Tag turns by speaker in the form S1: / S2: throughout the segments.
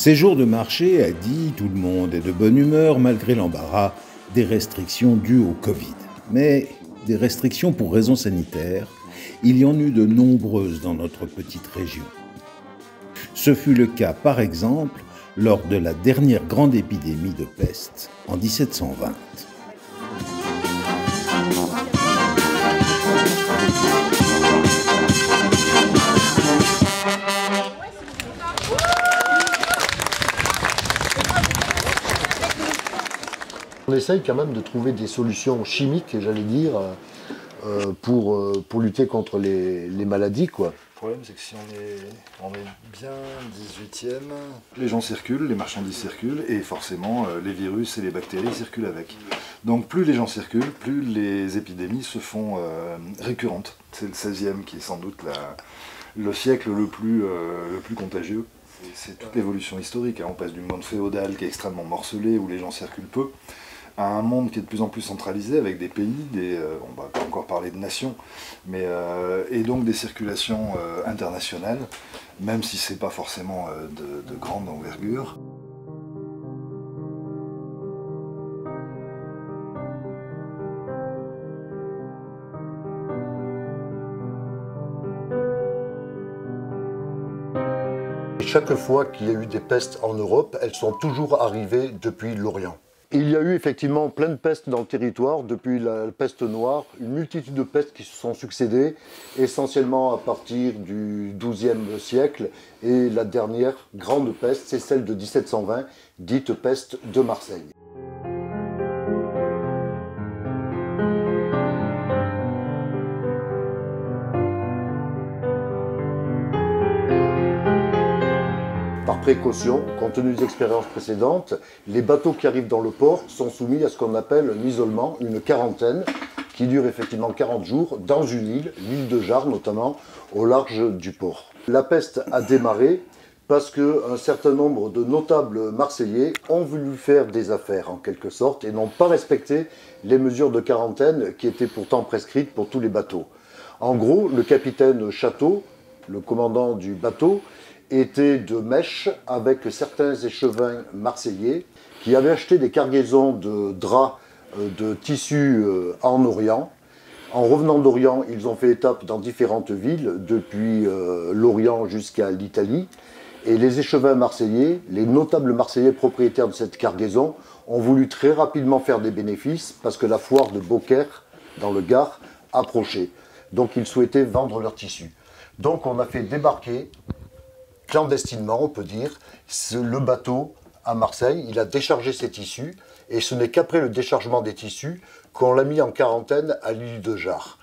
S1: Ces jours de marché, a dit, tout le monde est de bonne humeur malgré l'embarras des restrictions dues au Covid. Mais des restrictions pour raisons sanitaires, il y en eut de nombreuses dans notre petite région. Ce fut le cas, par exemple, lors de la dernière grande épidémie de peste, en 1720.
S2: On essaye quand même de trouver des solutions chimiques, j'allais dire, pour lutter contre les maladies, quoi.
S3: Le problème, c'est que si on est bien 18e, les gens circulent, les marchandises circulent, et forcément, les virus et les bactéries circulent avec. Donc plus les gens circulent, plus les épidémies se font récurrentes. C'est le 16e qui est sans doute le siècle le plus contagieux. C'est toute l'évolution historique. On passe du monde féodal qui est extrêmement morcelé, où les gens circulent peu, à un monde qui est de plus en plus centralisé avec des pays, on va pas encore parler de nations, et donc des circulations internationales, même si c'est pas forcément de grande envergure.
S2: Chaque fois qu'il y a eu des pestes en Europe, elles sont toujours arrivées depuis l'Orient. Il y a eu effectivement plein de pestes dans le territoire, depuis la peste noire, une multitude de pestes qui se sont succédées, essentiellement à partir du XIIe siècle, et la dernière grande peste, c'est celle de 1720, dite peste de Marseille. Par précaution, compte tenu des expériences précédentes, les bateaux qui arrivent dans le port sont soumis à ce qu'on appelle un isolement, une quarantaine, qui dure effectivement 40 jours dans une île, l'île de Jars notamment, au large du port. La peste a démarré parce qu'un certain nombre de notables marseillais ont voulu faire des affaires en quelque sorte et n'ont pas respecté les mesures de quarantaine qui étaient pourtant prescrites pour tous les bateaux. En gros, le capitaine Château, le commandant du bateau, était de mèche avec certains échevins marseillais qui avaient acheté des cargaisons de draps, de tissus en Orient. En revenant d'Orient, ils ont fait étape dans différentes villes, depuis l'Orient jusqu'à l'Italie. Et les échevins marseillais, les notables marseillais propriétaires de cette cargaison, ont voulu très rapidement faire des bénéfices parce que la foire de Beaucaire, dans le Gard, approchait. Donc ils souhaitaient vendre leurs tissus. Donc on a fait débarquer clandestinement, on peut dire, le bateau à Marseille. Il a déchargé ses tissus et ce n'est qu'après le déchargement des tissus qu'on l'a mis en quarantaine à l'île de Jars.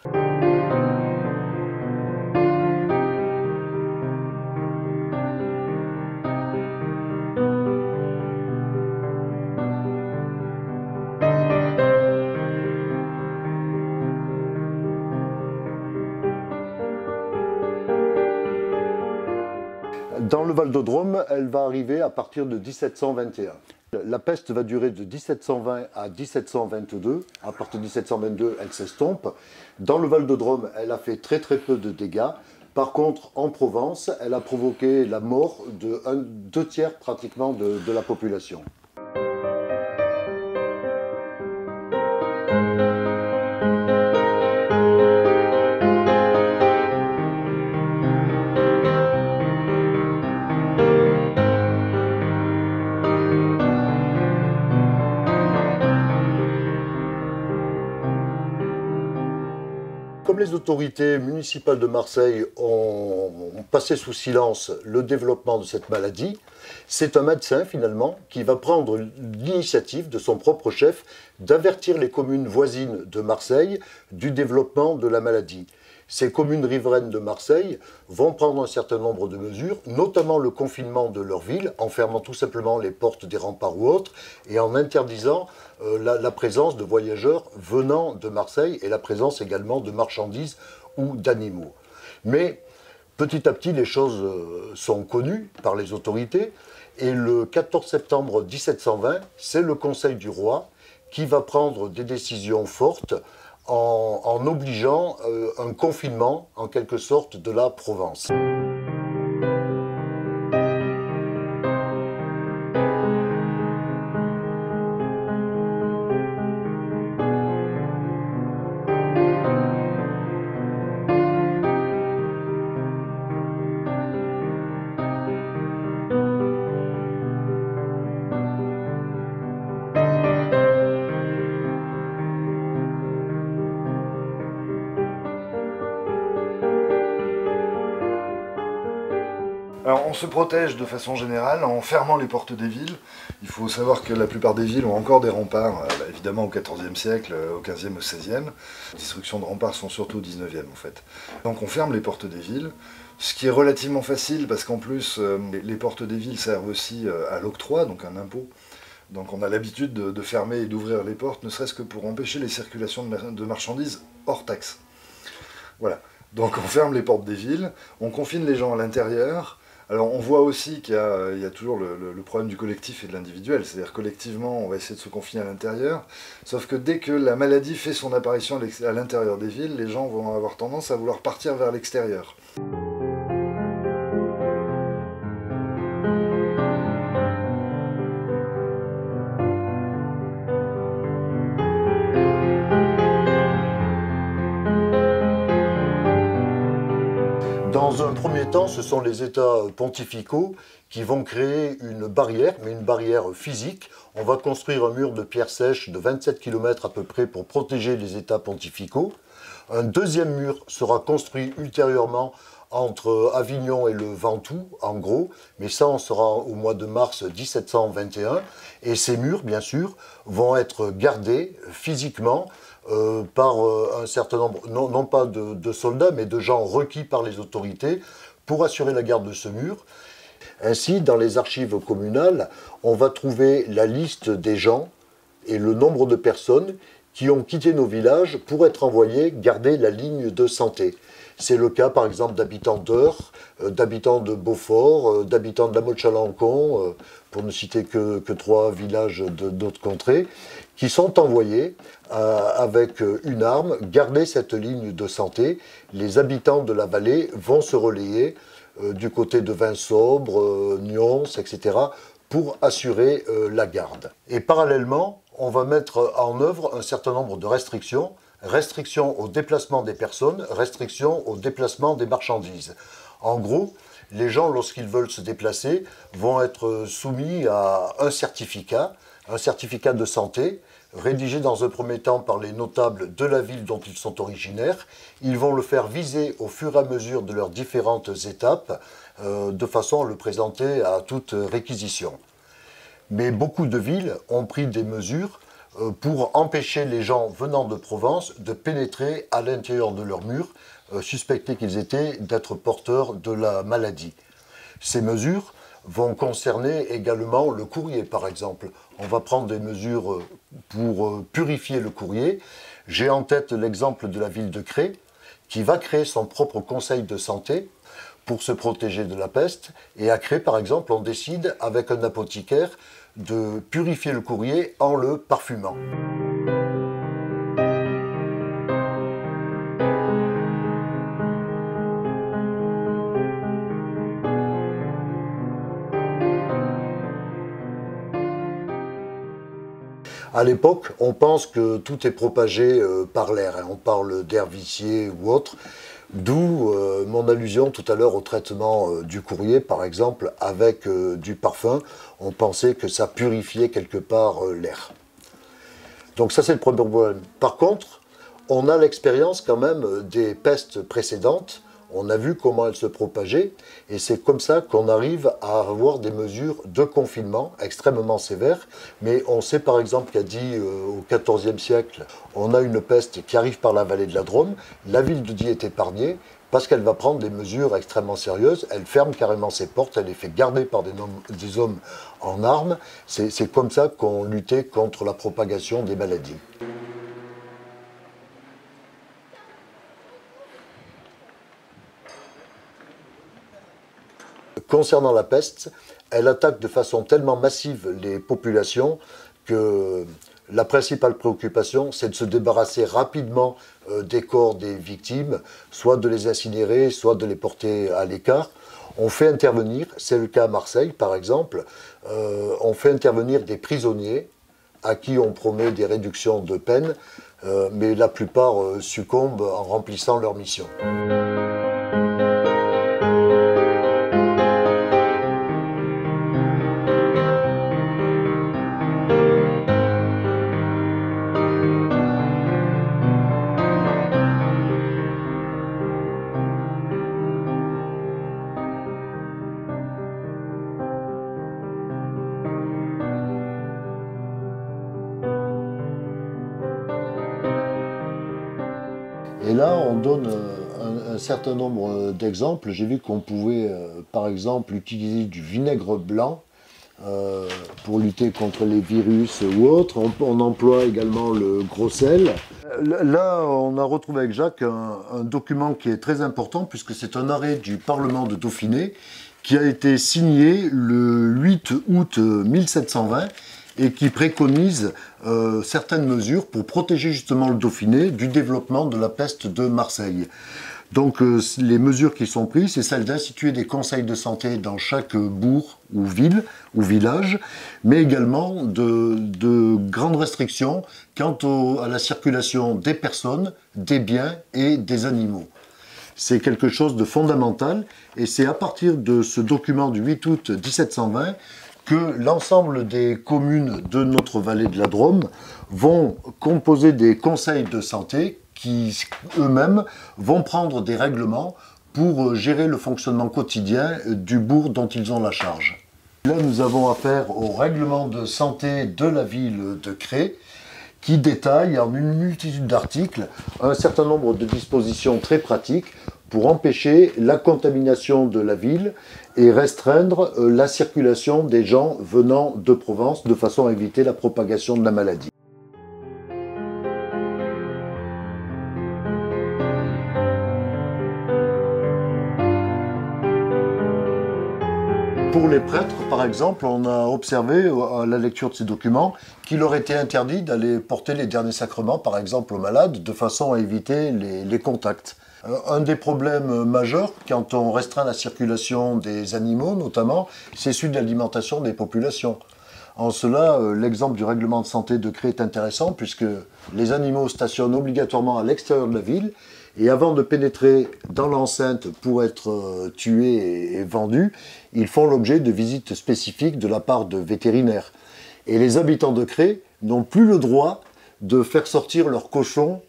S2: Dans le Val-de-Drôme, elle va arriver à partir de 1721. La peste va durer de 1720 à 1722. À partir de 1722, elle s'estompe. Dans le Val-de-Drôme, elle a fait très peu de dégâts. Par contre, en Provence, elle a provoqué la mort de 2/3 pratiquement de la population. Comme les autorités municipales de Marseille ont passé sous silence le développement de cette maladie, c'est un médecin finalement qui va prendre l'initiative de son propre chef d'avertir les communes voisines de Marseille du développement de la maladie. Ces communes riveraines de Marseille vont prendre un certain nombre de mesures, notamment le confinement de leur ville, en fermant tout simplement les portes des remparts ou autres, et en interdisant la présence de voyageurs venant de Marseille et la présence également de marchandises ou d'animaux. Mais petit à petit, les choses sont connues par les autorités, et le 14 septembre 1720, c'est le Conseil du roi qui va prendre des décisions fortes en obligeant un confinement, en quelque sorte, de la Provence.
S3: se protège de façon générale en fermant les portes des villes. Il faut savoir que la plupart des villes ont encore des remparts, évidemment au XIVe siècle, au XVe, au XVIe. Les destructions de remparts sont surtout au XIXe en fait. Donc on ferme les portes des villes, ce qui est relativement facile parce qu'en plus les portes des villes servent aussi à l'octroi, donc un impôt. Donc on a l'habitude de fermer et d'ouvrir les portes, ne serait-ce que pour empêcher les circulations de marchandises hors taxe. Voilà. Donc on ferme les portes des villes, on confine les gens à l'intérieur. Alors on voit aussi qu'il y a toujours le problème du collectif et de l'individuel, c'est-à-dire collectivement on va essayer de se confiner à l'intérieur, sauf que dès que la maladie fait son apparition à l'intérieur des villes, les gens vont avoir tendance à vouloir partir vers l'extérieur.
S2: Dans un premier temps, ce sont les États pontificaux qui vont créer une barrière, mais une barrière physique. On va construire un mur de pierre sèche de 27 km à peu près pour protéger les États pontificaux. Un deuxième mur sera construit ultérieurement entre Avignon et le Ventoux, en gros, mais ça on sera au mois de mars 1721. Et ces murs, bien sûr, vont être gardés physiquement par un certain nombre, non pas de soldats, mais de gens requis par les autorités pour assurer la garde de ce mur. Ainsi, dans les archives communales, on va trouver la liste des gens et le nombre de personnes qui ont quitté nos villages pour être envoyés garder la ligne de santé. C'est le cas, par exemple, d'habitants d'Eure, d'habitants de Beaufort, d'habitants de la Motte-Chalancon, pour ne citer que 3 villages d'autres contrées, qui sont envoyés avec une arme garder cette ligne de santé. Les habitants de la vallée vont se relayer du côté de Vinsobre, Nyons, etc., pour assurer la garde. Et parallèlement, on va mettre en œuvre un certain nombre de restrictions. Restrictions au déplacement des personnes, restrictions au déplacement des marchandises. En gros, les gens, lorsqu'ils veulent se déplacer, vont être soumis à un certificat de santé, rédigé dans un premier temps par les notables de la ville dont ils sont originaires. Ils vont le faire viser au fur et à mesure de leurs différentes étapes, de façon à le présenter à toute réquisition. Mais beaucoup de villes ont pris des mesures pour empêcher les gens venant de Provence de pénétrer à l'intérieur de leurs murs, suspectés qu'ils étaient d'être porteurs de la maladie. Ces mesures vont concerner également le courrier, par exemple. On va prendre des mesures pour purifier le courrier. J'ai en tête l'exemple de la ville de Cré, qui va créer son propre conseil de santé pour se protéger de la peste. Et à Cré, par exemple, on décide, avec un apothicaire, de purifier le courrier en le parfumant. À l'époque, on pense que tout est propagé par l'air. On parle d'air vicié ou autre. D'où mon allusion tout à l'heure au traitement du courrier, par exemple, avec du parfum. On pensait que ça purifiait quelque part l'air. Donc ça, c'est le premier problème. Par contre, on a l'expérience quand même des pestes précédentes. On a vu comment elles se propageaient. Et c'est comme ça qu'on arrive à avoir des mesures de confinement extrêmement sévères. Mais on sait par exemple qu'a dit au XIVe siècle, on a une peste qui arrive par la vallée de la Drôme. La ville de Die est épargnée parce qu'elle va prendre des mesures extrêmement sérieuses. Elle ferme carrément ses portes, elle les fait garder par des hommes en armes. C'est comme ça qu'on luttait contre la propagation des maladies. Concernant la peste, elle attaque de façon tellement massive les populations que la principale préoccupation, c'est de se débarrasser rapidement des corps des victimes, soit de les incinérer, soit de les porter à l'écart. On fait intervenir, c'est le cas à Marseille par exemple, on fait intervenir des prisonniers à qui on promet des réductions de peine, mais la plupart succombent en remplissant leur mission. Et là, on donne un certain nombre d'exemples. J'ai vu qu'on pouvait, par exemple, utiliser du vinaigre blanc pour lutter contre les virus ou autres. On emploie également le gros sel. Là, on a retrouvé avec Jacques un document qui est très important puisque c'est un arrêt du Parlement de Dauphiné qui a été signé le 8 août 1720 et qui préconise certaines mesures pour protéger justement le Dauphiné du développement de la peste de Marseille. Donc les mesures qui sont prises, c'est celle d'instituer des conseils de santé dans chaque bourg ou ville ou village, mais également de grandes restrictions quant à la circulation des personnes, des biens et des animaux. C'est quelque chose de fondamental et c'est à partir de ce document du 8 août 1720 que l'ensemble des communes de notre vallée de la Drôme vont composer des conseils de santé qui eux-mêmes vont prendre des règlements pour gérer le fonctionnement quotidien du bourg dont ils ont la charge. Là, nous avons affaire au règlement de santé de la ville de Cré qui détaille en une multitude d'articles un certain nombre de dispositions très pratiques pour empêcher la contamination de la ville et restreindre la circulation des gens venant de Provence de façon à éviter la propagation de la maladie. Pour les prêtres, par exemple, on a observé à la lecture de ces documents qu'il leur était interdit d'aller porter les derniers sacrements, par exemple aux malades, de façon à éviter les contacts. Un des problèmes majeurs, quand on restreint la circulation des animaux notamment, c'est celui de l'alimentation des populations. En cela, l'exemple du règlement de santé de Cré est intéressant puisque les animaux stationnent obligatoirement à l'extérieur de la ville et avant de pénétrer dans l'enceinte pour être tués et vendus, ils font l'objet de visites spécifiques de la part de vétérinaires. Et les habitants de Cré n'ont plus le droit de faire sortir leurs cochons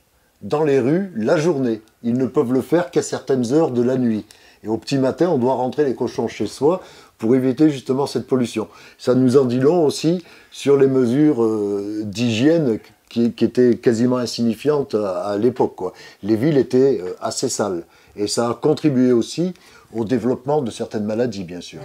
S2: dans les rues la journée. Ils ne peuvent le faire qu'à certaines heures de la nuit. Et au petit matin, on doit rentrer les cochons chez soi pour éviter justement cette pollution. Ça nous en dit long aussi sur les mesures d'hygiène qui étaient quasiment insignifiantes à l'époque, quoi. Les villes étaient assez sales. Et ça a contribué aussi au développement de certaines maladies, bien sûr.